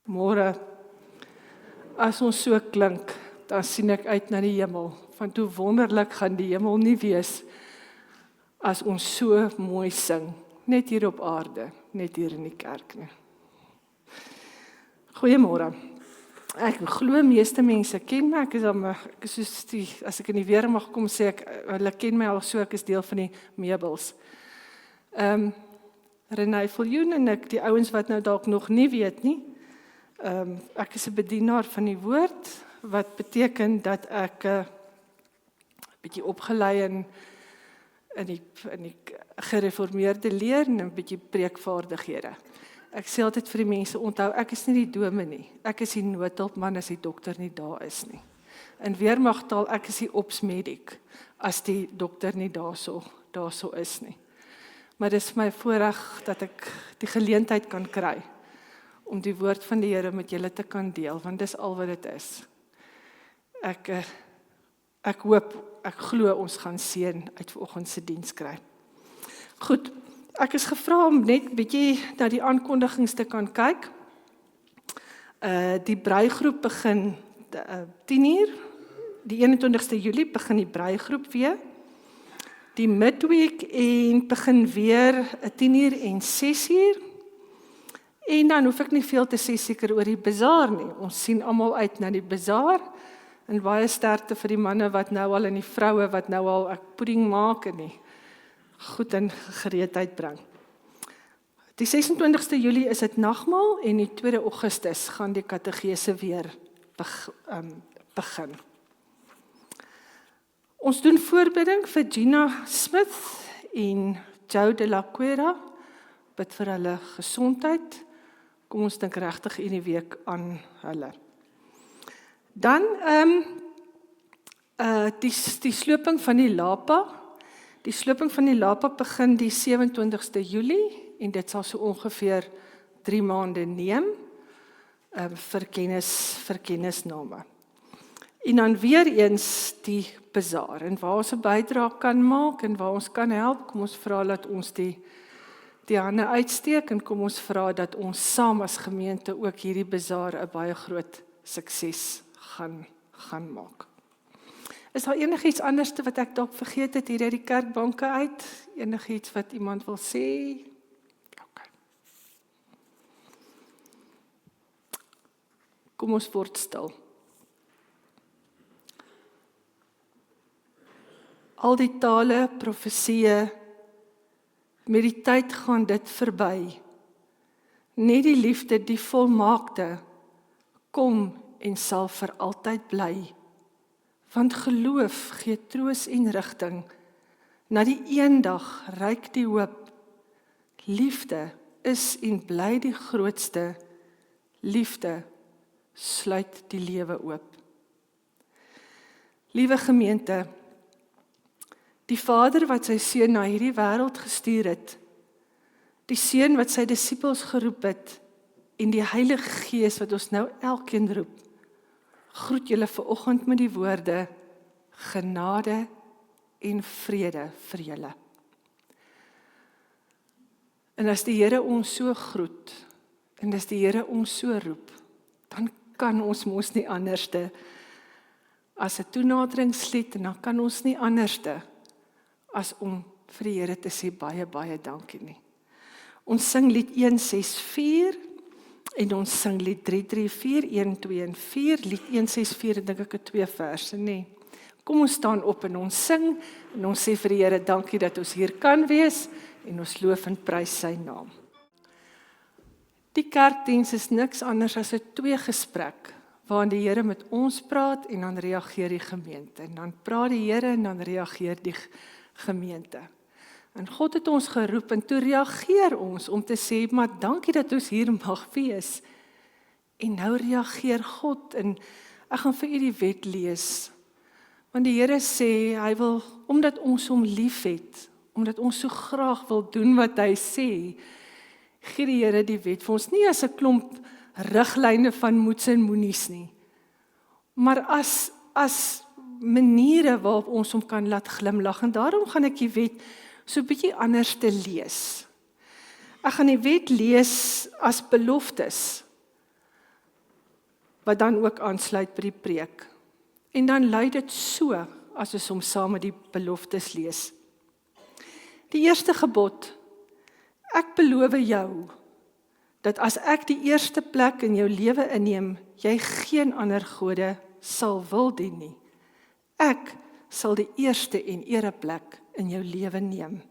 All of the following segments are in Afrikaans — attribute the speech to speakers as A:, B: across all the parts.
A: Môre, as ons so klink, dan sien ek uit na die hemel, want hoe wonderlik gaan die hemel nie wees, as ons so mooi sing, net hier op aarde, net hier in die kerk nie. Goeiemôre. Ek glo meeste mense ken my, ek is soos die, as ek in die weer mag kom sê, hulle ken my al so, ek is deel van die meubels. Renée Viljoen en ek, die ouens wat nou dalk nog nie weet nie, ek is 'n bedienaar van die woord, wat beteken dat ek bietjie opgelei in die gereformeerde leer en 'n bietjie preekvaardighede. Ek sê altyd vir die mense, onthou, ek is nie die dome nie, ek is die noodhulpman as die dokter nie daar is nie. In weermagtaal, ek is die opsmedic, as die dokter nie daarso is nie. Maar dis my voorreg dat ek die geleentheid kan kry, om die woord van die Here met julle te kan deel, want dis al wat dit is. Ek hoop, ek glo ons gaan seën uit vanoggend se diens kry. Goed, ek is gevra om net bietjie na die aankondigings te kan kyk. Die breigroep begin 10:00, die 21ste Julie begin die breigroep weer. Die midweek en begin weer 10:00 en 6:00. En dan hoef ek nie veel te sê seker oor die bazaar nie. Ons sien almal uit na die bazaar. En baie sterkte vir die manne wat nou al en die vroue wat nou al pudding maak en nie goed in gereedheid bring. Die 26ste Julie is dit nagmaal en die 2 Augustus gaan die kategese weer begin. Ons doen voorbidding vir Gina Smith en Joe de la Cuera, bid vir hulle gesondheid. Kom ons dink regtig in die week aan hulle. Dan die sloping van die Lapa. Die sloping van die Lapa begin die 27ste Julie en dit sal so ongeveer 3 maande neem vir kennisname. En dan weer eens die bazaar en waar ons 'n bydrae kan maak en waar ons kan help, kom ons vra dat ons die hande uitsteek en kom ons vra dat ons saam as gemeente ook hierdie bazaar 'n baie groot sukses gaan maak. Is daar enigiets anders wat ek dalk vergeet het hier uit die kerkbanke uit? Enigiets wat iemand wil sê? Okay. Kom ons word stil. Al die tale, profesieë, met die tyd gaan dit verby. Net die liefde, die volmaakte, kom en sal vir altyd bly. Want geloof gee troos en rigting, na die eendag reik die hoop. Liefde is en bly die grootste, liefde sluit die lewe oop. Liewe gemeente, die Vader wat sy seun na hierdie wêreld gestuur het, die seun wat sy disippels geroep het, en die Heilige Gees wat ons nou elkeen roep, groet julle vanoggend met die woorde, genade en vrede vir julle. En as die Here ons so groet, en as die Here ons so roep, dan kan ons mos nie anderste as 'n toenaderingslied, en dan kan ons nie anderste as om vir die Here te sê baie, baie dankie nie. Ons sing lied 164, en ons sing lied 334, 1, 2 en 4, lied 164, dink ek 2 verse, nee. Kom ons staan op en ons sing, en ons sê vir die Here, dankie dat ons hier kan wees, en ons loof en prys sy naam. Die kerkdiens is niks anders as 'n 2-gesprek, waarin die Here met ons praat, en dan reageer die gemeente, en dan praat die Here, en dan reageer die gemeente. En God het ons geroep en toe reageer ons om te sê, maar dankie dat ons hier mag wees. En nou reageer God en ek gaan vir u die wet lees. Want die Here sê, hy wil, omdat ons hom lief het, omdat ons so graag wil doen wat hy sê, gee die Here die wet vir ons, nie as 'n klomp riglyne van moets en moenies nie, maar as maniere waarop ons hom kan laat glimlag, en daarom gaan ek die wet so 'n bietjie anders te lees. Ek gaan die wet lees as beloftes, wat dan ook aansluit by die preek. En dan lui dit so, as ons hom saam met die beloftes lees. Die eerste gebod, ek beloof jou, dat as ek die eerste plek in jou lewe inneem, jy geen ander gode sal wil dien nie. Ek sal die eerste en ereplek in jou lewe neem.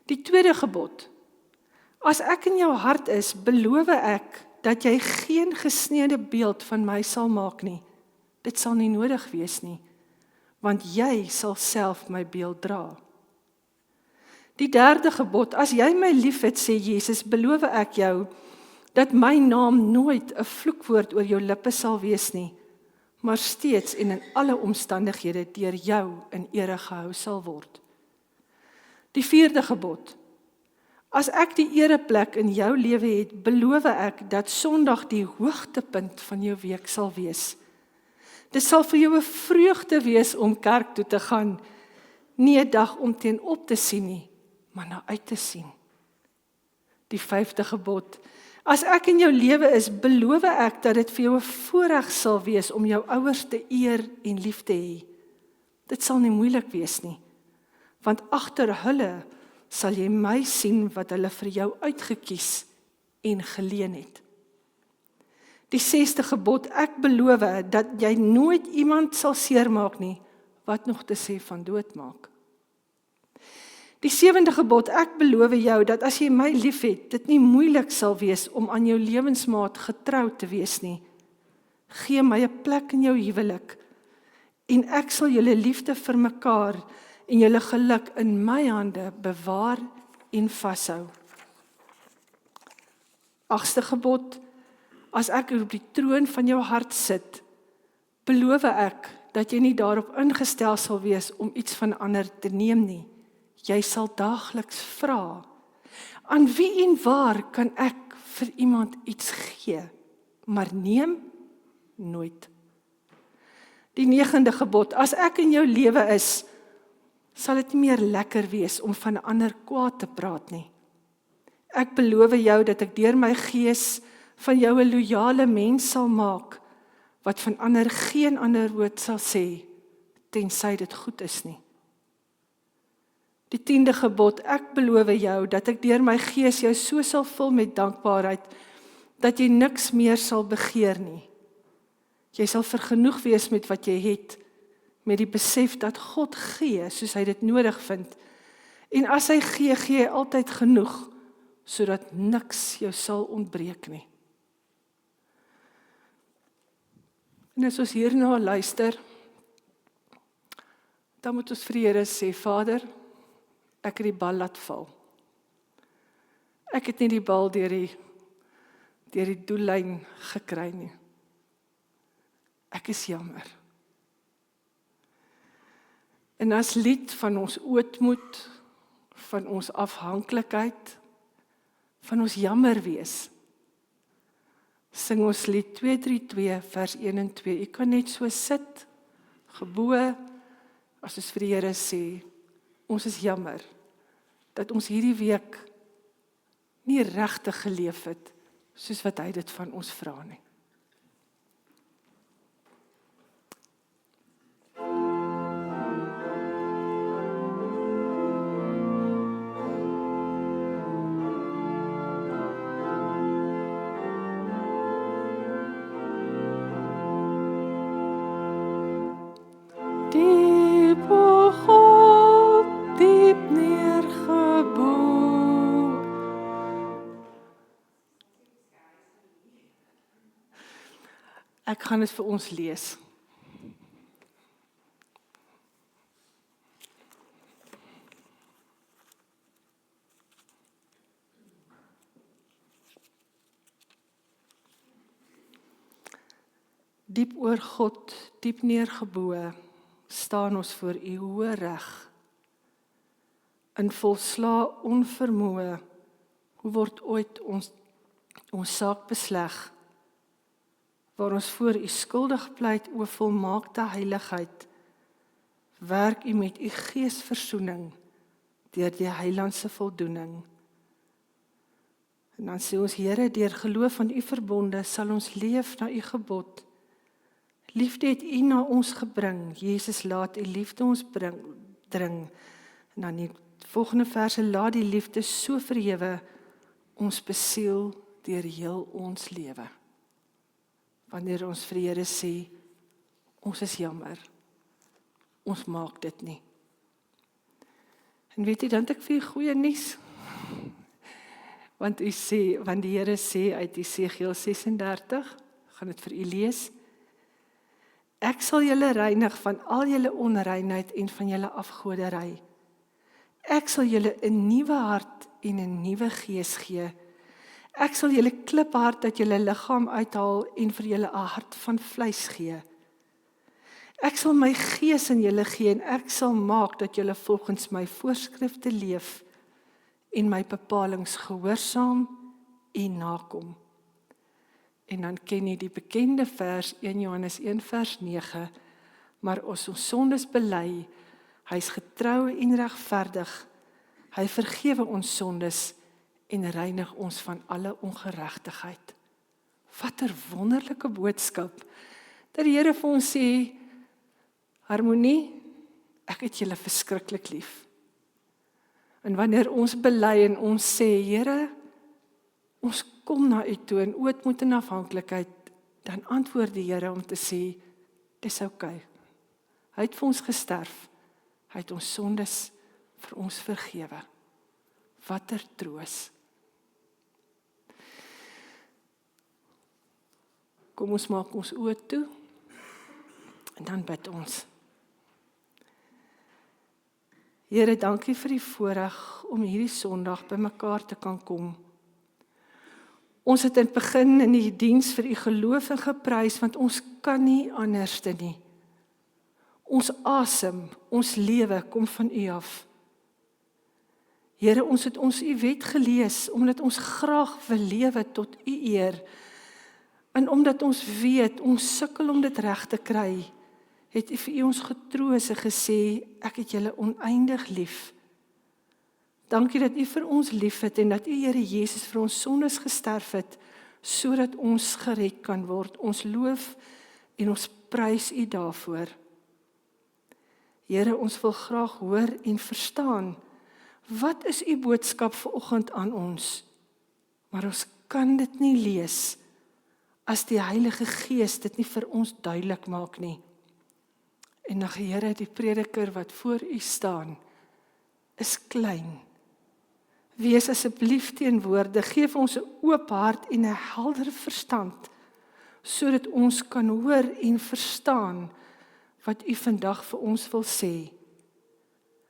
A: Die tweede gebod, as ek in jou hart is, beloof ek, dat jy geen gesneede beeld van my sal maak nie. Dit sal nie nodig wees nie, want jy sal self my beeld dra. Die derde gebod, as jy my liefhet, sê Jesus, beloof ek jou, dat my naam nooit 'n vloekwoord oor jou lippe sal wees nie, maar steeds en in alle omstandighede deur jou in ere gehou sal word. Die vierde gebod, as ek die ereplek in jou lewe het, beloof ek dat Sondag die hoogtepunt van jou week sal wees. Dit sal vir jou 'n vreugde wees om kerk toe te gaan, nie 'n dag om teenop te sien nie, maar na uit te sien. Die vyfde gebod, as ek in jou lewe is, beloof ek dat dit vir jou 'n voorreg sal wees om jou ouers te eer en lief te hê. Dit sal nie moeilik wees nie, want agter hulle sal jy my sien wat hulle vir jou uitgekies en geleen het. Die sesde gebod, ek beloof dat jy nooit iemand sal seermaak nie, wat nog te sê van doodmaak. Die sewende gebod, ek beloof jou dat as jy my liefhet, dit nie moeilik sal wees om aan jou lewensmaat getrou te wees nie. Gee my 'n plek in jou huwelik, en ek sal julle liefde vir mekaar en julle geluk in my hande bewaar en vashou. Agste gebod, as ek op die troon van jou hart sit, beloof ek dat jy nie daarop ingestel sal wees om iets van ander te neem nie. Jy sal daagliks vra, aan wie en waar kan ek vir iemand iets gee, maar neem nooit. Die 9de gebod, as ek in jou lewe is, sal dit nie meer lekker wees om van 'n ander kwaad te praat nie. Ek beloof jou dat ek deur my gees van jou 'n loyale mens sal maak, wat van ander geen ander woord sal sê, tensy dit goed is nie. Die 10de gebod, ek beloof jou dat ek deur my gees jou so sal vul met dankbaarheid, dat jy niks meer sal begeer nie. Jy sal vergenoeg wees met wat jy het, met die besef dat God gee soos hy dit nodig vind. En as hy gee, gee hy altyd genoeg, sodat niks jou sal ontbreek nie. En as ons hierna luister, dan moet ons vir die Here sê, Vader, ek het die bal laat val. Ek het nie die bal deur die doellyn gekry nie. Ek is jammer. En as lied van ons ootmoed, van ons afhanklikheid, van ons jammer wees, sing ons lied 232 vers 1 en 2. Jy kan net so sit, gebo, as ons vir die Here sê, ons is jammer, dat ons hierdie week nie regtig geleef het, soos wat hy dit van ons vra nie. Ek gaan dit vir ons lees. Diep oor God, diep neergeboe, staan ons voor u hoë reg. In volslaa onvermoë, hoe word ooit ons saak besleg? Waar ons voor u skuldig pleit oor volmaakte heiligheid, werk u met u gees versoening deur die heilandse voldoening. En dan sê ons, Here, deur geloof aan U verbonde, sal ons leef na U gebod. Liefde het U na ons gebring. Jesus, laat U liefde ons dring. En dan die volgende verse, laat die liefde so verhewe, ons besiel deur heel ons lewe. Wanneer ons vir die Here sê, ons is jammer, ons maak dit nie. En weet jy, dan het ek vir u goeie nuus. Want die Here sê uit Esegiel 36, gaan dit vir u lees, ek sal julle reinig van al julle onreinheid en van julle afgoderry. Ek sal julle 'n nuwe hart en 'n nuwe gees gee. Ek sal julle kliphart uit julle liggaam uithaal en vir julle 'n hart van vleis gee. Ek sal my gees in julle gee en ek sal maak dat julle volgens my voorskrifte leef en my bepalings gehoorsaam en nakom. En dan ken jy die bekende vers 1 Johannes 1 vers 9, maar as ons sondes bely, hy is getrou en regverdig, hy vergewe ons sondes en reinig ons van alle ongeregtigheid. Wat 'n wonderlike boodskap, dat die Here vir ons sê, Harmonie, ek het julle verskriklik lief. En wanneer ons bely en ons sê, Here, ons kom na U toe in ootmoed en afhanklikheid, dan antwoord die Here om te sê, dis oukei. Hy het vir ons gesterf, hy het ons sondes vir ons vergewe. Wat 'n troos. Kom ons maak ons oë toe, en dan bid ons. Here, dankie vir die voorreg om hierdie Sondag by mekaar te kan kom. Ons het in het begin in die diens vir U geloof en geprys, want ons kan nie anderste nie. Ons asem, ons lewe kom van U af. Here, ons het ons U wet gelees, omdat ons graag wil lewe tot U eer, en omdat ons weet, ons sukkel om dit reg te kry, het U vir U ons getroos en gesê, ek het julle oneindig lief. Dankie dat U vir ons lief het en dat U Here Jesus vir ons sondes gesterf het, sodat ons gered kan word. Ons loof en ons prys U daarvoor. Here, ons wil graag hoor en verstaan, wat is U boodskap vanoggend aan ons? Maar ons kan dit nie lees, as die Heilige Gees dit nie vir ons duidelik maak nie. En dan Here, die prediker wat voor U staan, is klein. Wees asseblief teenwoordig, gee vir ons 'n oop hart en 'n helder verstand, sodat ons kan hoor en verstaan wat U vandag vir ons wil sê.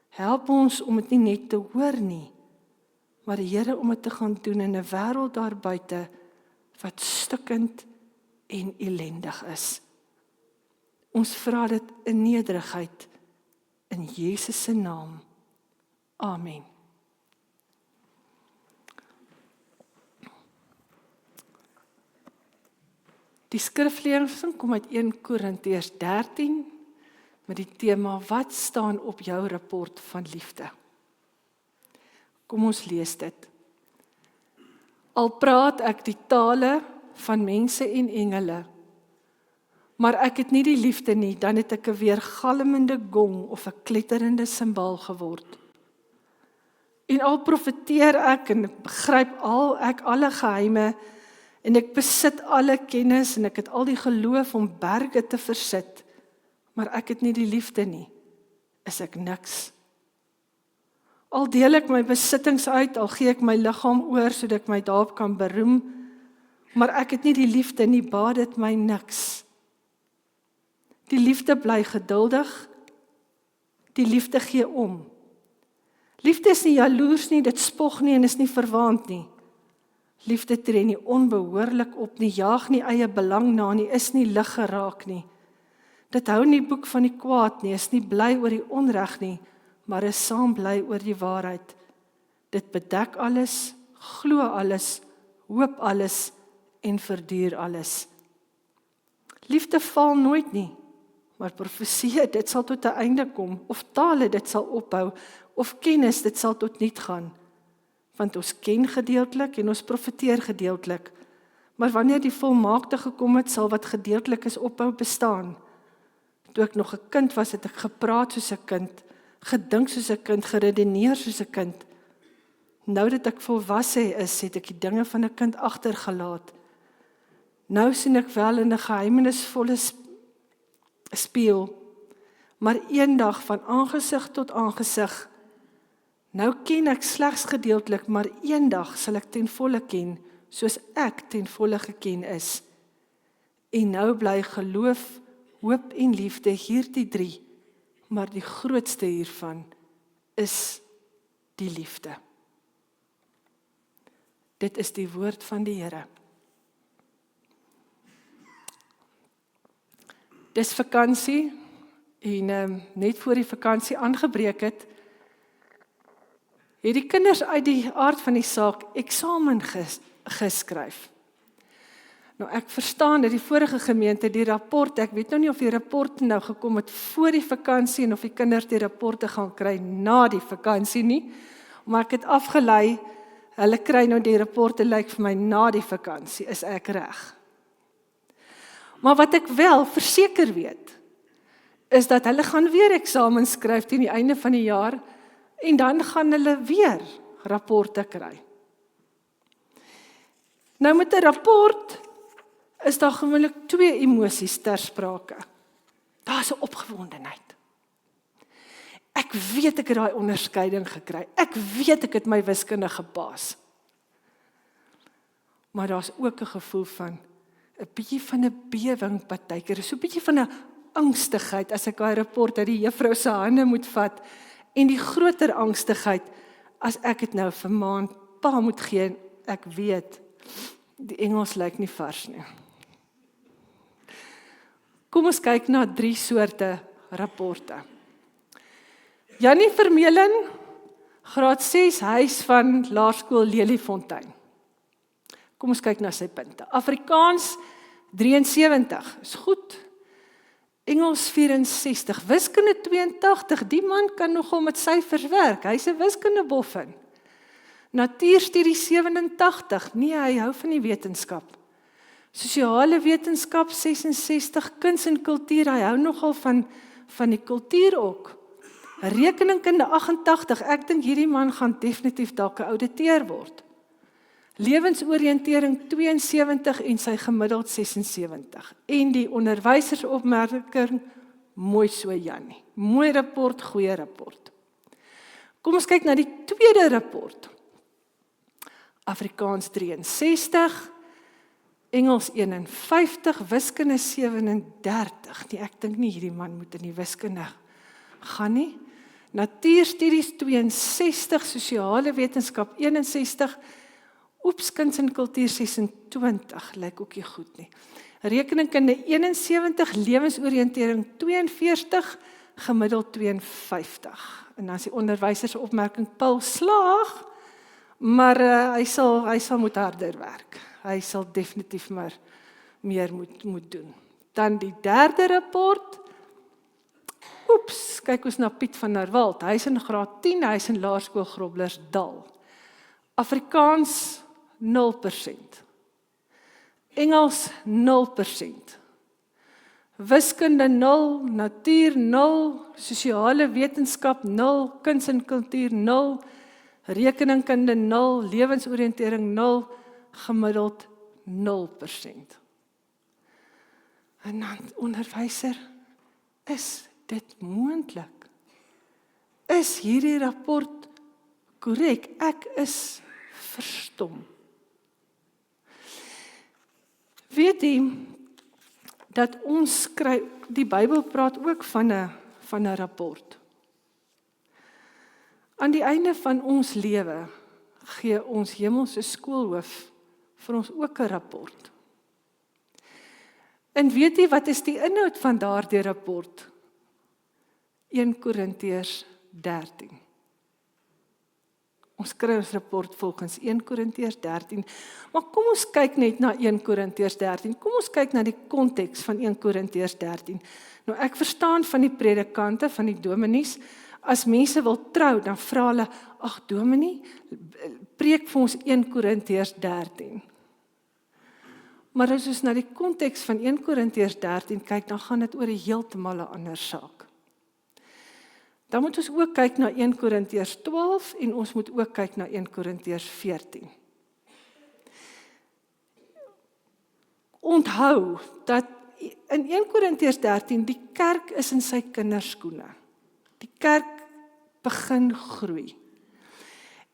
A: Help ons om dit nie net te hoor nie, maar Here, om dit te gaan doen in 'n wêreld daar buite wat stikkend en ellendig is. Ons vra dit in nederigheid in Jesus se naam. Amen. Die skriflesing kom uit 1 Korintiërs 13 met die tema, wat staan op jou rapport van liefde? Kom ons lees dit. Al praat ek die tale van mense en engele, maar ek het nie die liefde nie, dan het ek 'n weergalmende gong of 'n kletterende simbaal geword. En al profeteer ek en begryp ek alle geheime, en ek besit alle kennis en ek het al die geloof om berge te versit, maar ek het nie die liefde nie, is ek niks. Al deel ek my besittings uit, al gee ek my liggaam oor, sodat ek my daarop kan beroem, maar ek het nie die liefde nie, baat dit my niks. Die liefde bly geduldig, die liefde gee om. Liefde is nie jaloers nie, dit spog nie en is nie verwaand nie. Liefde tree nie onbehoorlik op nie, jaag nie eie belang na nie, is nie lig geraak nie. Dit hou nie boek van die kwaad nie, is nie bly oor die onreg nie, maar is saam bly oor die waarheid. Dit bedek alles, glo alles, hoop alles en verduur alles. Liefde val nooit nie, maar profesie, dit sal tot 'n einde kom, of tale, dit sal ophou, of kennis, dit sal tot niet gaan. want ons ken gedeeltelik en ons profeteer gedeeltelik. Maar wanneer die volmaakte gekom het, sal wat gedeeltelik is ophou bestaan. Toe ek nog 'n kind was, het ek gepraat soos 'n kind, gedink soos 'n kind, geredeneer soos 'n kind. Nou dat ek volwasse is, het ek die dinge van 'n kind agtergelaat. Nou sien ek wel in 'n geheimenisvolle spieël, maar eendag van aangesig tot aangesig. Nou ken ek slegs gedeeltelik, maar eendag sal ek ten volle ken, soos ek ten volle geken is. En nou bly geloof, hoop en liefde, hierdie 3, maar die grootste hiervan is die liefde. Dit is die woord van die Here. Dis vakansie, en net voor die vakansie aangebreek het die kinders uit die aard van die saak eksamen geskryf. Nou ek verstaan dat die vorige gemeente die rapport, ek weet nou nie of die rapporte nou gekom het voor die vakansie en of die kinders die rapporte gaan kry na die vakansie nie, maar ek het afgelei, hulle kry nou die rapporte lyk vir my na die vakansie, is ek reg? Maar wat ek wel verseker weet, is dat hulle gaan weer eksamen skryf teen die einde van die jaar, en dan gaan hulle weer rapporte kry. Nou met 'n rapport is daar gewoonlik 2 emosies ter sprake. Daar is 'n opgewondenheid. Ek weet ek het daai onderskeiding gekry. Ek weet ek het my wiskunde gepaas. Maar daar's ook 'n gevoel van 'n bietjie van 'n bewing partykeer, so 'n bietjie van 'n angstigheid as ek daai rapport uit die juffrou se hande moet vat, en die groter angstigheid as ek dit nou vir ma en pa moet gee, en ek weet die Engels lyk nie vars nie. Kom ons kyk na 3 soorte rapporte. Jannie Vermeulen, graad 6, huis van Laerskool Leliefontein. Kom ons kyk na sy punte. Afrikaans 73, is goed. Engels 64, wiskunde 82, die man kan nogal met syfers werk, hy's 'n wiskundeboffin. Natuurstudie 87, nee, hy hou van die wetenskap. Sosiale wetenskap 66, kuns en kultuur, hy hou nogal van die kultuur ook. Rekeningkunde 88, ek dink hierdie man gaan definitief dalk 'n ouditeur word. Lewensoriëntering 72 en sy gemiddeld 76. En die onderwysersopmerking, mooi so Jannie. Mooi rapport, goeie rapport. Kom ons kyk na die tweede rapport. Afrikaans 63, Engels 51, wiskunde 37. Nee, ek dink nie hierdie man moet in die wiskunde gaan nie. Natuurstudies 62, sosiale wetenskap 61, oeps, kuns en kultuur 26, lyk ook nie goed nie. Rekeningkunde 71, lewensoriëntering 42, gemiddeld 52. En dan is die onderwysersopmerking, Paul slaag, maar hy sal moet harder werk. Hy sal definitief maar meer moet doen. Dan die derde rapport. Oeps, kyk ons na Piet van der Walt. Hy is in graad 10, hy is in Laerskool Groblersdal. Afrikaans 0%. Engels 0%. Wiskunde 0, natuur 0, sosiale wetenskap 0, kuns en kultuur 0, rekeningkunde 0, lewensoriëntering 0, gemiddeld 0%. En dan onderwyser, is dit moontlik? Is hierdie rapport korrek? Ek is verstom. Weet jy, dat ons skryf, die Bybel praat ook van 'n rapport. Aan die einde van ons lewe gee ons hemelse skoolhoof vir ons ook 'n rapport. En weet jy wat is die inhoud van daardie rapport? 1 Korintiërs 13. Ons kry ons rapport volgens 1 Korintiërs 13, maar kom ons kyk net na 1 Korintiërs 13, kom ons kyk na die konteks van 1 Korintiërs 13. Nou ek verstaan van die predikante, van die dominees, as mense wil trou, dan vra hulle, ag dominee, preek vir ons 1 Korintiërs 13. Maar as ons na die konteks van 1 Korintiërs 13 kyk, dan gaan dit oor 'n heeltemal 'n ander saak. Dan moet ons ook kyk na 1 Korintiërs 12 en ons moet ook kyk na 1 Korintiërs 14. Onthou dat in 1 Korintiërs 13 die kerk is in sy kinderskoene. Die kerk begin groei.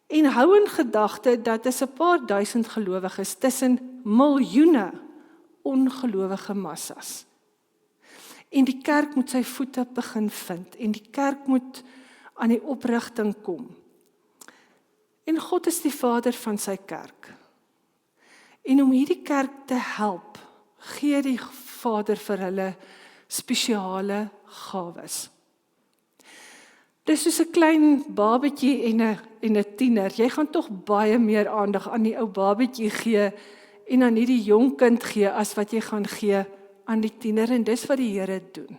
A: En hou in gedagte dat is 'n paar duisend gelowiges tussen miljoene ongelowige massas. En die kerk moet sy voete begin vind en die kerk moet aan die oprigting kom. En God is die Vader van sy kerk. En om hierdie kerk te help, gee die Vader vir hulle spesiale gawes. Dis soos 'n klein babetjie en 'n tiener. Jy gaan tog baie meer aandag aan die ou babetjie gee en aan hierdie jong kind gee as wat jy gaan gee aan die tiener, en dis wat die Here doen.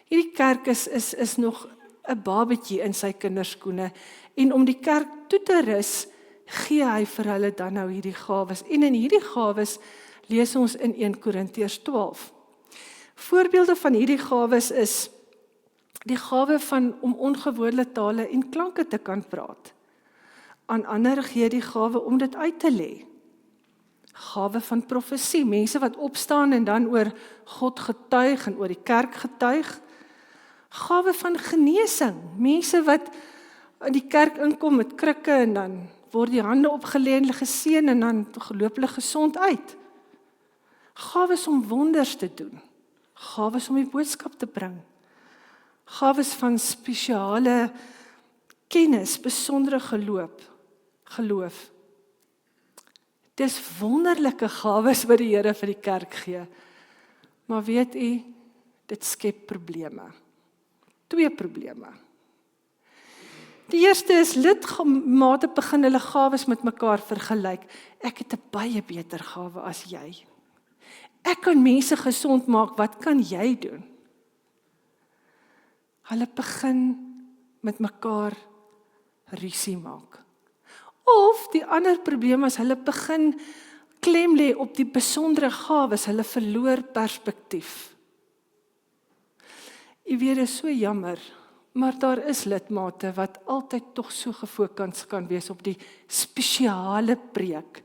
A: Hierdie kerk is nog 'n babetjie in sy kinderskoene, en om die kerk toe te rus, gee hy vir hulle dan nou hierdie gawes. En in hierdie gawes lees ons in 1 Korintiërs 12. Voorbeelde van hierdie gawes is die gawe van om ongewone tale en klanke te kan praat. Aan ander gee die gawe om dit uit te lê. Gawe van profesie, mense wat opstaan en dan oor God getuig en oor die kerk getuig. Gawe van genesing, mense wat in die kerk inkom met krikke en dan word die hande opgelê en hulle geseën en dan loop hulle gesond uit. Gawes om wonders te doen, gawes om die boodskap te bring. Gawes van spesiale kennis, besondere geloof. Dis wonderlike gawes wat die Here vir die kerk gee. Maar weet u, dit skep probleme. 2 probleme. Die eerste is lidmate begin hulle gawes met mekaar vergelyk. Ek het 'n baie beter gawe as jy. Ek kan mense gesond maak, wat kan jy doen? Hulle begin met mekaar rusie maak. Of die ander probleem is, hulle begin klem lê op die besondere gawes, hulle verloor perspektief. Jy weet, dit is so jammer, maar daar is lidmate wat altyd tog so gefokus kan wees op die spesiale preek,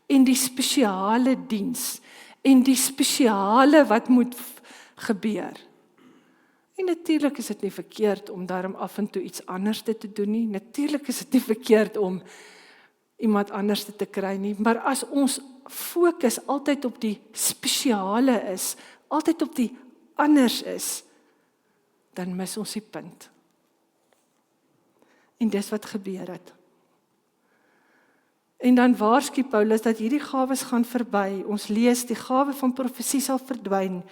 A: en die spesiale diens, en die spesiale wat moet gebeur. En natuurlik is dit nie verkeerd om daarom af en toe iets anders te doen nie. Natuurlik is dit nie verkeerd om iemand anders te kry nie. Maar as ons fokus altyd op die spesiale is, altyd op die anders is, dan mis ons die punt. En dis wat gebeur het. En dan waarsku Paulus dat hierdie gawes gaan verby. Ons lees, die gawe van profesie sal verdwyn.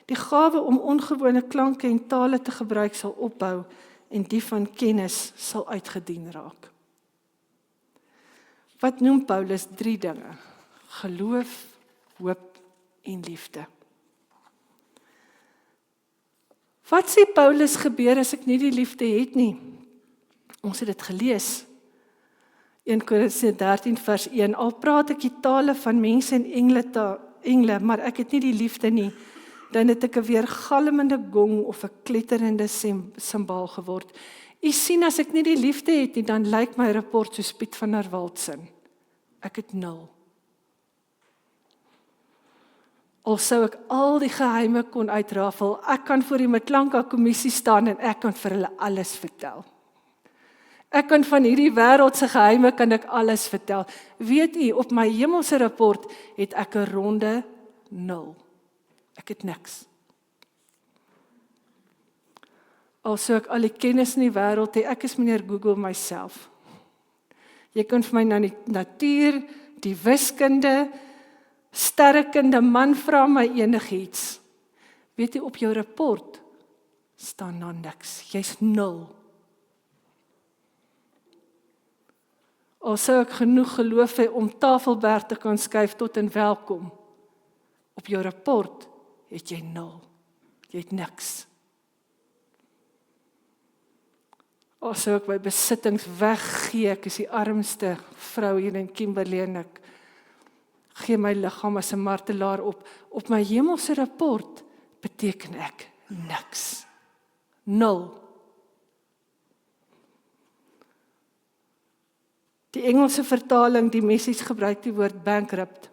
A: Die gawe om ongewone klanke en tale te gebruik sal ophou en die van kennis sal uitgedien raak. Wat noem Paulus 3 dinge? Geloof, hoop en liefde. Wat sê Paulus gebeur as ek nie die liefde het nie? Ons het dit gelees. 1 Korintiërs 13 vers 1. Al praat ek die tale van mense en engle, maar ek het nie die liefde nie, dan het ek 'n weergalmende gong of 'n kletterende simbaal geword. U sien, as ek nie die liefde het nie, dan lyk my rapport so Piet van der Walt. Ek het 0. Al sou ek al die geheime kon uitrafel, ek kan voor die Mklanka kommissie staan en ek kan vir hulle alles vertel. Ek kan van hierdie wêreldse geheime kan ek alles vertel. Weet u, op my hemelse rapport het ek 'n ronde 0. Ek het niks. Al sou ek al die kennis in die wêreld hê, ek is meneer Google myself. Jy kan vir my na die natuur, die wiskunde, sterrekunde, man vra my enigiets. Weet jy, op jou rapport staan daar niks. Jy's 0. Al sou ek genoeg geloof hê om Tafelberg te kan skuif tot en welkom. Op jou rapport het jy 0. Jy het niks. Sou ek my besittings weggee, ek is die armste vrou hier in Kimberley en ek gee my liggaam as 'n martelaar op my hemelse rapport beteken ek niks. 0. Die Engelse vertaling, die Message gebruik die woord bankrupt.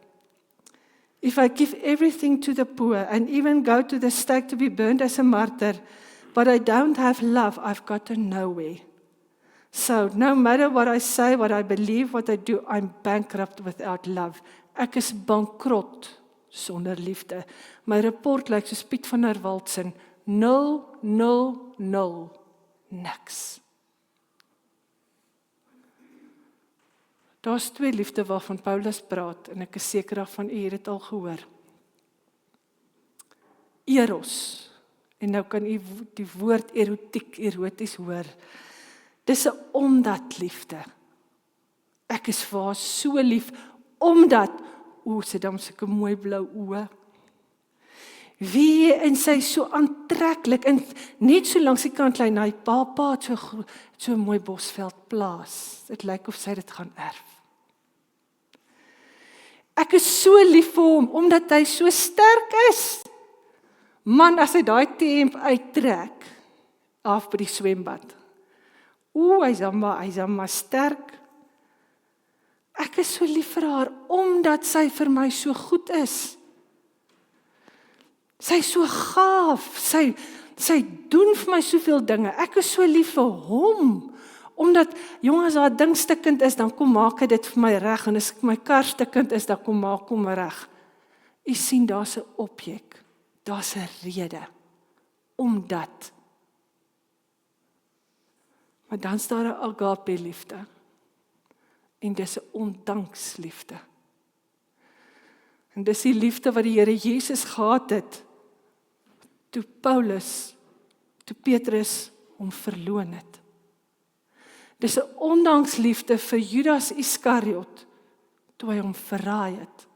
A: If I give everything to the poor and even go to the stake to be burned as a martyr, but I don't have love, I've gotten nowhere. So, no matter what I say, what I believe, what I do, I'm bankrupt without love. Ek is bankrot sonder liefde. My rapport lyk soos Piet van der Walt se 0, 0, 0, niks. Daar's 2 liefde waarvan Paulus praat, en ek is seker daarvan u het dit al gehoor. Eros, en nou kan u die woord eroties hoor. Dis 'n omdat liefde. Ek is vir haar so lief, omdat, sy dam sulke mooi blou oë. Wie en sy so aantreklik, en net so langs die kantlyn, hy pa het so 'n mooi bosveld plaas. Dit lyk of sy dit gaan erf. Ek is so lief vir hom, omdat hy so sterk is. Man, as hy daai T-hemp uittrek, af by die swembad. Hy's maar sterk. Ek is so lief vir haar, omdat sy vir my so goed is. Sy is so gaaf, sy doen vir my soveel dinge. Ek is so lief vir hom, omdat, as haar ding stikkend is, dan kom maak hy dit vir my reg, en as my kar stikkend is, dan kom maak hom reg. U sien, daar's 'n objek, daar's 'n rede, omdat. Maar dan's daar 'n agape liefde, en dis 'n ondanksliefde. En dis die liefde wat die Here Jesus gehad het, toe Petrus hom verloon het. Dis 'n ondanksliefde vir Judas Iskariot, toe hy hom verraai het.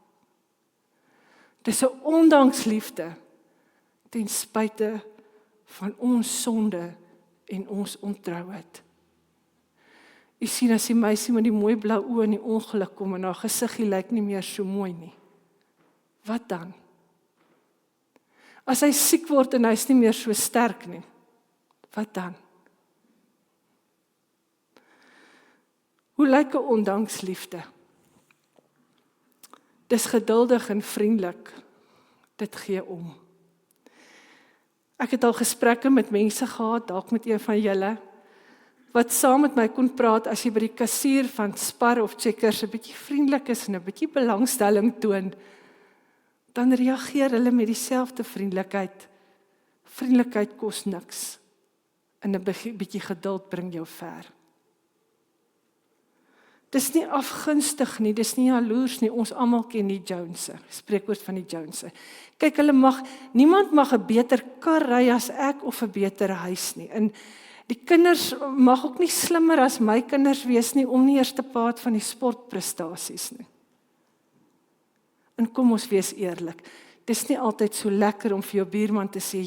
A: Dis 'n ondanksliefde, ten spyte van ons sonde en ons ontrouheid. U sien, as die meisie met die mooi blou oë in die ongeluk kom, en haar gesiggie lyk nie meer so mooi nie. Wat dan? As hy siek word en hy's nie meer so sterk nie, wat dan? Hoe lyk 'n ondanksliefde? Dis geduldig en vriendelik. Dit gee om. Ek het al gesprekke met mense gehad, dalk met een van julle, wat saam met my kon praat as jy by die kassier van Spar of Checkers 'n bietjie vriendelik is en 'n bietjie belangstelling toon, dan reageer hulle met dieselfde vriendelikheid. Vriendelikheid kos niks, en 'n bietjie geduld bring jou ver. Dis nie afgunstig nie, dis nie jaloers nie, ons almal ken die Jonese, spreekwoord van die Jonese. Kyk, niemand mag 'n beter kar ry as ek of 'n beter huis nie. En die kinders mag ook nie slimmer as my kinders wees nie, om nie eers te praat van die sportprestasies nie. En kom ons wees eerlik, dis nie altyd so lekker om vir jou buurman te sê,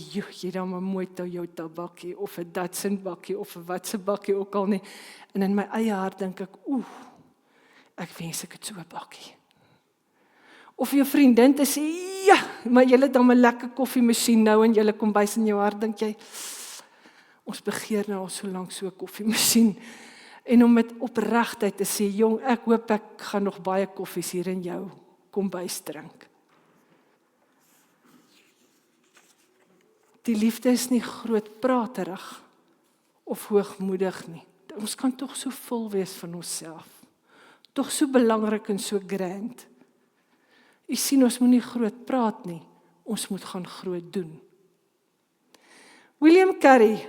A: jy dan 'n mooi Toyota bakkie, of 'n Datsun bakkie, of 'n watse bakkie ook al nie. En in my eie hart dink ek, ek wens ek het so 'n bakkie. Of jou vriendin te sê, maar jy het dan 'n lekker koffiemasjien nou in jou kombuis, in jou hart dink jy, ons begeer nou al so lank so 'n koffiemasjien. En om met opregtheid te sê, jong, ek hoop ek gaan nog baie koffies hier in jou kombuis drink. Die liefde is nie grootpraterig of hoogmoedig nie. Ons kan tog so vol wees van onsself. Tog so belangrik en so grand. U sien, ons moet nie groot praat nie, ons moet gaan groot doen. William Carey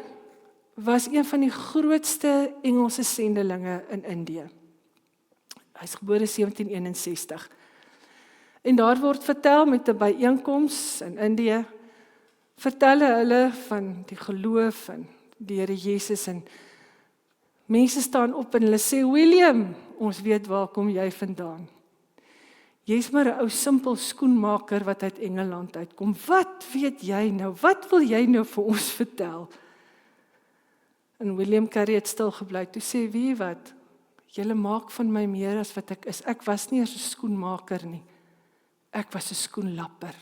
A: was een van die grootste Engelse sendelinge in Indië. Hy is gebore 1761. En daar word vertel met 'n byeenkoms in Indië, vertel hulle van die geloof en die Here Jesus, en mense staan op en hulle sê, William, ons weet waar kom jy vandaan. Jy's maar 'n ou simpel skoenmaker wat uit Engeland uitkom. Wat weet jy nou? Wat wil jy nou vir ons vertel? En William Carey het stil gebly, toe sê, weet jy wat, julle maak van my meer as wat ek is. Ek was nie eers 'n skoenmaker nie. Ek was 'n skoenlapper.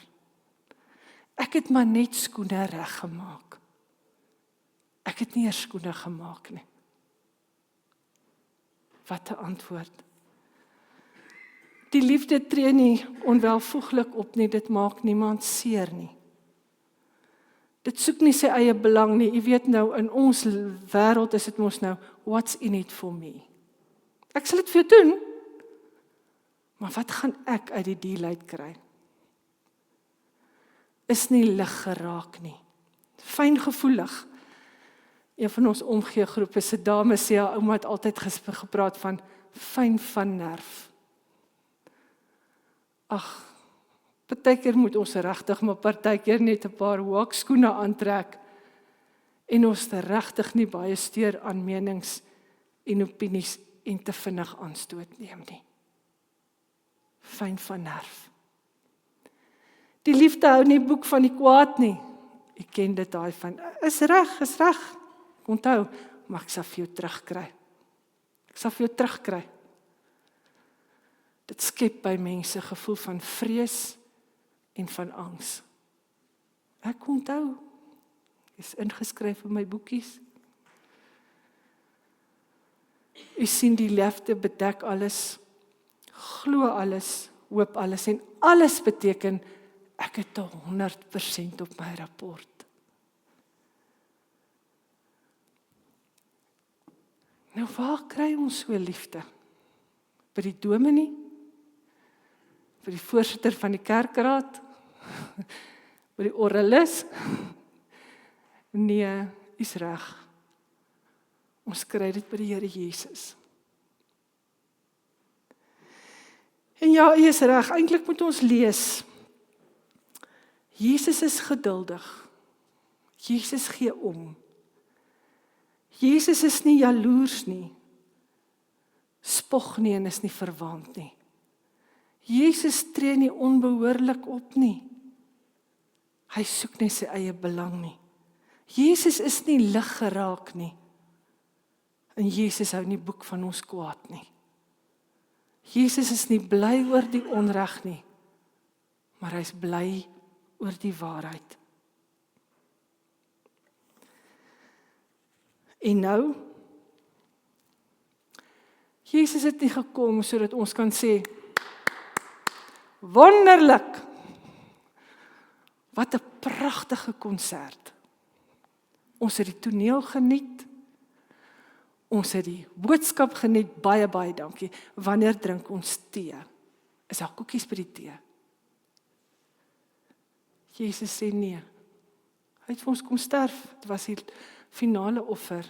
A: Ek het maar net skoene reggemaak. Ek het nie eers skoene gemaak nie. Wat 'n antwoord. Die liefde tree nie onwelvoeglik op nie, dit maak niemand seer nie. Dit soek nie sy eie belang nie. Jy weet nou, in ons wêreld is dit mos nou, what's in it for me? Ek sal dit vir jou doen, maar wat gaan ek uit die deal uit kry? Is nie lig geraak nie. Fyngevoelig. Een van ons omgeegroepe se dame sê, haar ouma het altyd gepraat van fyn van nerf. Ag, partykeer moet ons regtig, maar partykeer net 'n paar hoekskoene aantrek en ons regtig nie baie steur aan menings en opinies en te vinnig aanstoot neem nie. Fyn van nerf. Die liefde hou nie boek van die kwaad nie. Ek ken dit daai van, is reg. Onthou, maar ek sal vir jou terugkry. Ek sal vir jou terugkry. Dit skep by mense gevoel van vrees en van angs. Ek onthou, is ingeskryf in my boekies. U sien, die liefde bedek alles, glo alles, hoop alles en alles beteken, ek het 100% op my rapport. Nou waar kry ons so liefde? By die dominee? By die voorsitter van die kerkraad? By die oralis? Nee, is reg. Ons kry dit by die Here Jesus. En ja, hy is reg, eintlik moet ons lees. Jesus is geduldig. Jesus gee om. Jesus is nie jaloers nie. Spog nie en is nie verwaand nie. Jesus tree nie onbehoorlik op nie. Hy soek nie sy eie belang nie. Jesus is nie lig geraak nie. En Jesus hou nie boek van ons kwaad nie. Jesus is nie bly oor die onreg nie, maar hy is bly oor die waarheid. En nou, Jesus het nie gekom sodat ons kan sê, wonderlik, wat 'n pragtige konsert. Ons het die toneel geniet, ons het die boodskap geniet, baie, baie dankie. Wanneer drink ons tee? Is daar koekies by die tee? Jesus sê nee. Hy het vir ons kom sterf. Dit was die finale offer.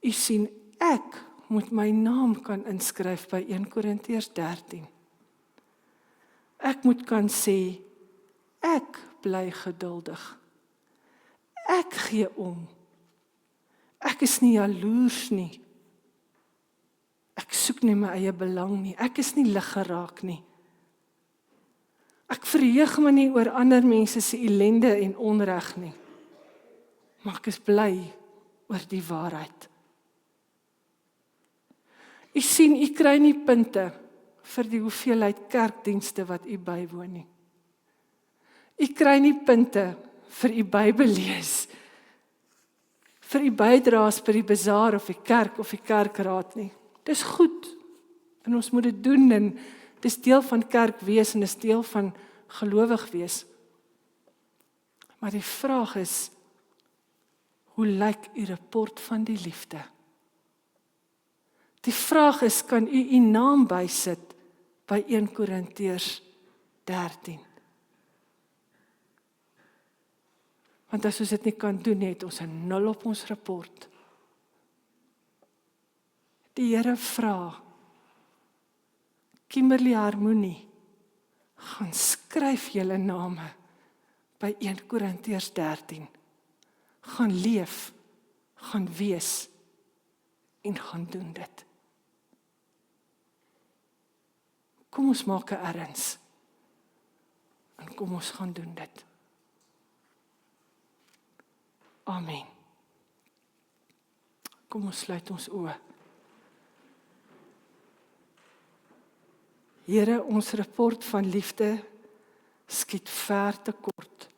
A: U sien, ek moet my naam kan inskryf by 1 Korintiërs 13. Ek moet kan sê, ek bly geduldig. Ek gee om. Ek is nie jaloers nie. Ek soek nie my eie belang nie. Ek is nie lig geraak nie. Ek verheug my nie oor ander mense se ellende en onreg nie. Maar ek is bly oor die waarheid. U sien, u kry nie punte vir die hoeveelheid kerkdienste wat u bywoon nie. U kry nie punte vir u Bybel lees, vir u bydraes by die bazaar of die kerk of die kerkraad nie. Dis goed, en ons moet dit doen, en dis deel van kerk wees, en dis deel van gelowig wees. Maar die vraag is, hoe lyk u rapport van die liefde? Die vraag is, kan u naam bysit by 1 Korintiërs 13? Want as ons dit nie kan doen, het ons 'n 0 op ons rapport. Die Here vra, Kimberly Harmonie, gaan skryf julle name by 1 Korintiërs 13. Gaan leef, gaan wees en gaan doen dit. Kom ons maak 'n erns en kom ons gaan doen dit. Amen. Kom ons sluit ons oë. Here, ons rapport van liefde skiet ver te kort.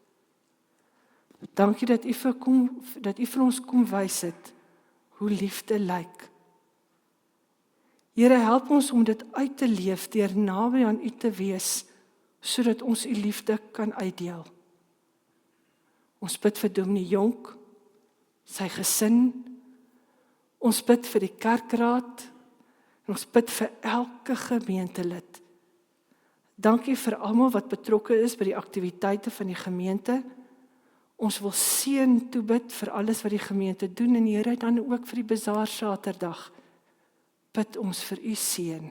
A: Dankie dat U vir ons kom wys het hoe liefde lyk. Here, help ons om dit uit te leef deur naby aan U te wees, sodat ons U liefde kan uitdeel. Ons bid vir Dominee Jonk, sy gesin, ons bid vir die kerkraad, en ons bid vir elke gemeentelid. Dankie vir almal wat betrokke is by die aktiwiteite van die gemeente. Ons wil seën toebid vir alles wat die gemeente doen, en Here, dan ook vir die bazaar Saterdag. Bid ons vir U seën.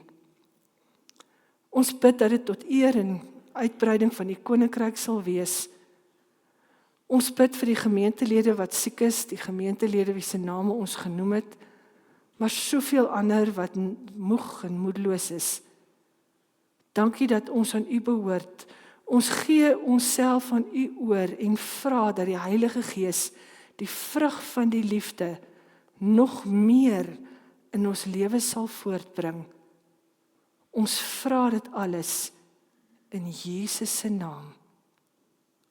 A: Ons bid dat dit tot eer en uitbreiding van die koninkryk sal wees. Ons bid vir die gemeentelede wat siek is, die gemeentelede wie se name ons genoem het, maar soveel ander wat moeg en moedeloos is. Dankie dat ons aan U behoort. Ons gee onsself aan U oor en vra dat die Heilige Gees die vrug van die liefde nog meer in ons lewe sal voortbring. Ons vra dit alles in Jesus se naam.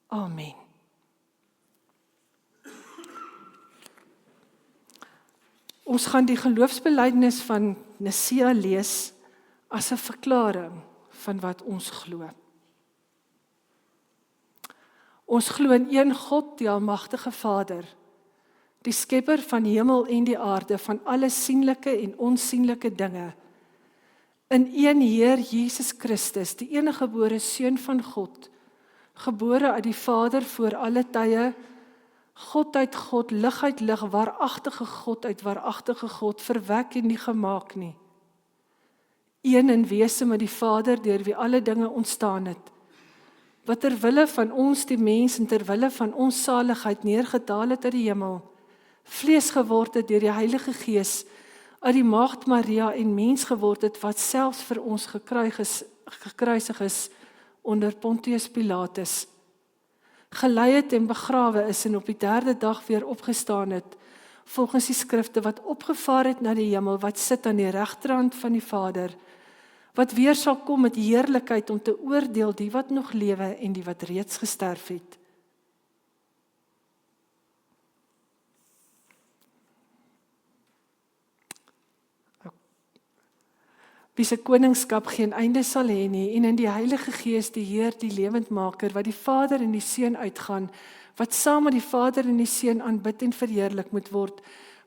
A: Amen. Ons gaan die geloofsbelijdenis van Nicea lees as 'n verklaring van wat ons glo. Ons glo in een God, die almagtige Vader, die skepper van die hemel en die aarde, van alle sienlike en onsienlike dinge, in een Heer Jesus Christus, die eniggebore Seun van God, gebore uit die Vader voor alle tye, God uit God, lig uit lig, waaragtige God uit waaragtige God, verwek en nie gemaak nie. Een in wese met die Vader, deur wie alle dinge ontstaan het, wat ter wille van ons die mens en ter wille van ons saligheid neergedaal het uit die hemel, vlees geword het deur die Heilige Gees, uit die maagd Maria en mens geword het, wat selfs vir ons gekruisig is onder Pontius Pilatus, gelei het en begrawe is en op die 3de dag weer opgestaan het, volgens die skrifte, wat opgevaar het na die hemel, wat sit aan die regterhand van die Vader, wat weer sal kom met heerlikheid om te oordeel die wat nog lewe en die wat reeds gesterf het. Wie se koningskap geen einde sal hê nie, en in die Heilige Gees die Heer, die lewendmaker, wat die Vader en die Seun uitgaan, wat saam met die Vader en die Seun aanbid en verheerlik moet word,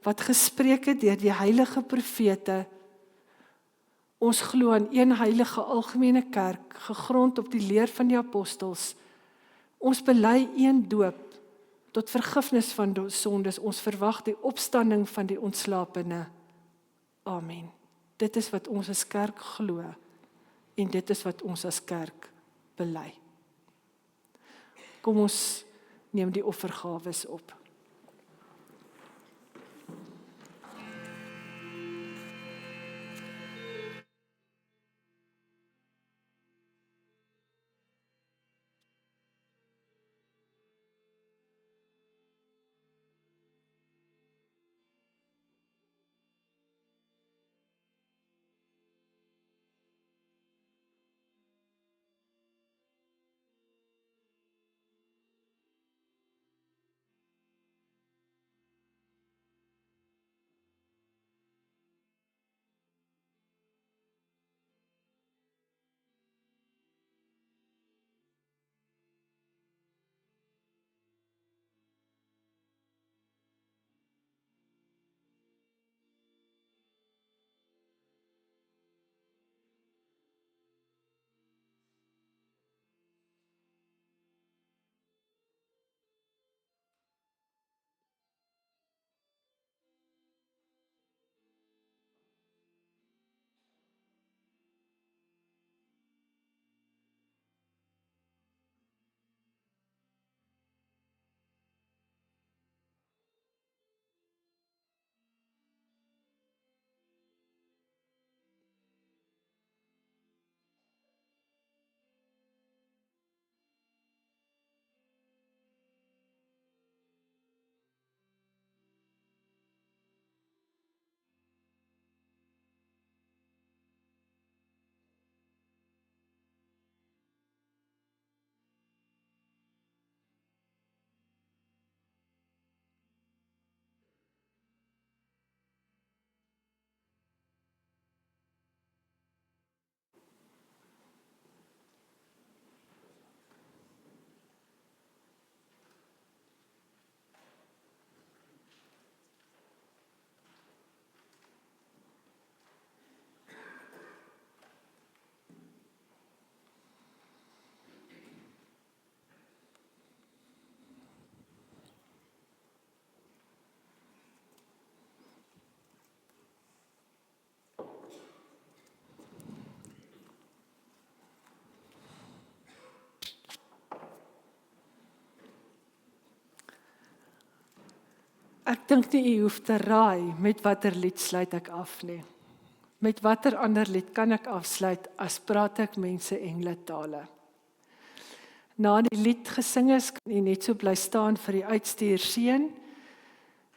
A: wat gespreek het deur die heilige profete. Ons glo aan een heilige algemene kerk, gegrond op die leer van die apostels. Ons bely een doop tot vergifnis van sondes. Ons verwag die opstanding van die ontslapene. Amen. Dit is wat ons as kerk glo, en dit is wat ons as kerk bely. Kom ons neem die offergawes op. Ek dink nie u hoef te raai met watter lied sluit ek af nie. Met watter ander lied kan ek afsluit as praat ek mense engle tale. Na die lied gesing is, kan u net so bly staan vir die uitstuur seën.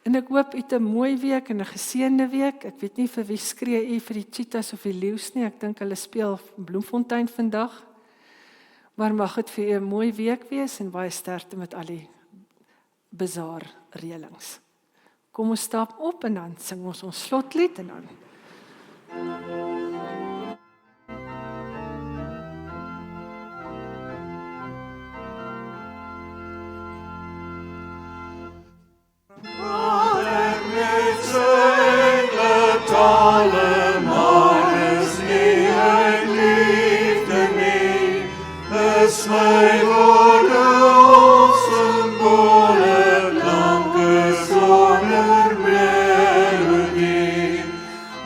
A: En ek hoop u het 'n mooi week en 'n geseënde week. Ek weet nie vir wie skree u vir die cheetahs of die leeu's nie. Ek dink hulle speel in Bloemfontein vandag. Maar mag dit vir u 'n mooi week wees en baie sterkte met al die bazaar reëlings. Kom ons stap op en dan sing ons slotlied en dan
B: tale, maar is nie uit liefde nie, is my woorde of symbole, klanke sonder melodie.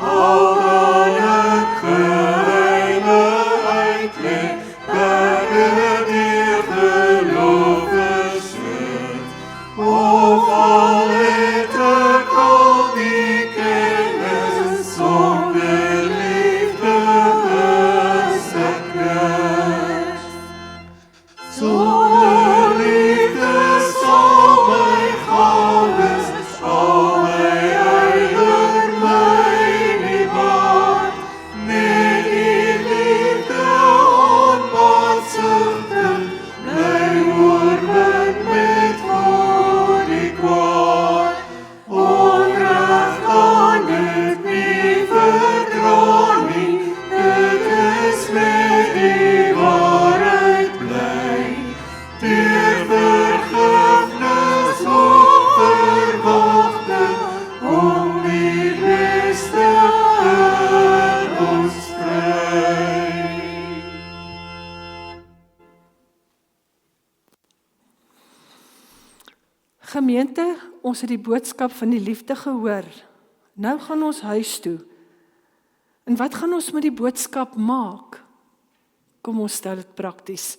B: Al kan ek geheime uitleg, berge deur geloof gesluit, of al het ek al die kennis sonder liefde is ek niks. Sonder liefde sal my gawes, al my eier my nie baat. Net die liefde onbaatsigtig, bly oorwin met voor die kwaad. Onrecht kan dit nie verdra nie, dit is met die waarheid bly. Deur vergifnis of verwagting, om die beste in ons kry.
A: Gemeente, ons het die boodskap van die liefde gehoor. Nou gaan ons huis toe. En wat gaan ons met die boodskap maak? Kom ons stel dit prakties.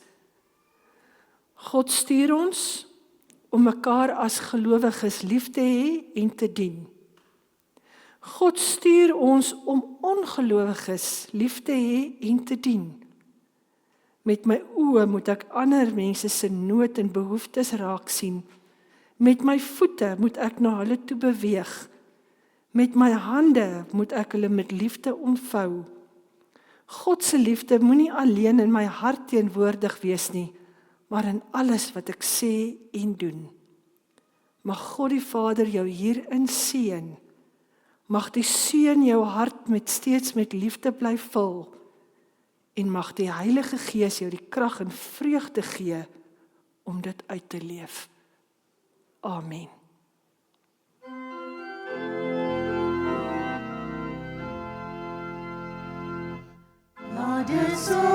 A: God stuur ons om mekaar as gelowiges lief te hê en te dien. God stuur ons om ongelowiges lief te hê en te dien. Met my oë moet ek ander mense se nood en behoeftes raak sien. Met my voete moet ek na hulle toe beweeg. Met my hande moet ek hulle met liefde omvou. God se liefde moenie alleen in my hart teenwoordig wees nie, maar in alles wat ek sê en doen. Mag God die Vader jou hierin seën. Mag die Seun jou hart steeds met liefde bly vul. En mag die Heilige Gees jou die krag en vreugde gee om dit uit te leef. Amen.
B: Laat dit so